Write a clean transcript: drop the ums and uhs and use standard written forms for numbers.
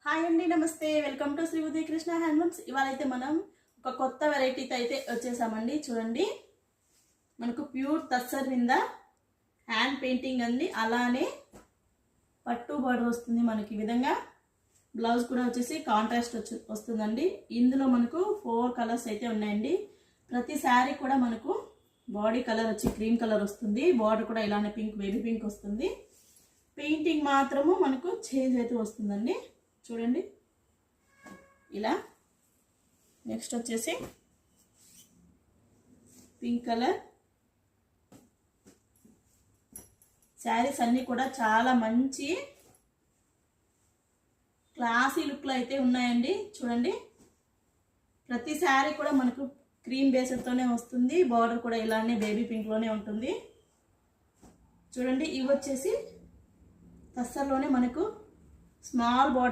Hi అండి, నమస్తే. Welcome to Shri Udaya Krishna handlooms. ఇవాళ అయితే మనం ఒక కొత్త వెరైటీతో అయితే వచ్చేసామండి. చూడండి, మనకు ప్యూర్ తస్సర్ మీద హ్యాండ్ పెయింటింగ్ అండి. అలానే పట్టు బార్డర్ వస్తుంది మనకి. ఈ విధంగా బ్లౌజ్ కూడా వచ్చేసి కాంట్రాస్ట్ వస్తుందండి. ఇందులో మనకు 4 కలర్స్ అయితే ఉన్నాయండి. ప్రతి శారీ కూడా మనకు బాడీ కలర్ వచ్చి క్రీమ్ కలర్ వస్తుంది. బార్డర్ కూడా ఇలానే పింక్, బేబీ పింక్ వస్తుంది. పెయింటింగ్ మాత్రము మనకు చేంజ్ అయితే వస్తుందండి. చూడండి ఇలా. నెక్స్ట్ వచ్చేసి పింక్ కలర్. శారీస్ అన్నీ కూడా చాలా మంచి క్లాసీ లుక్లో అయితే ఉన్నాయండి. చూడండి, ప్రతి శారీ కూడా మనకు క్రీమ్ బేస్డ్తోనే వస్తుంది. బార్డర్ కూడా ఇలానే బేబీ పింక్లోనే ఉంటుంది. చూడండి, ఇవి వచ్చేసి తస్సర్లోనే మనకు స్మాల్ బార్డర్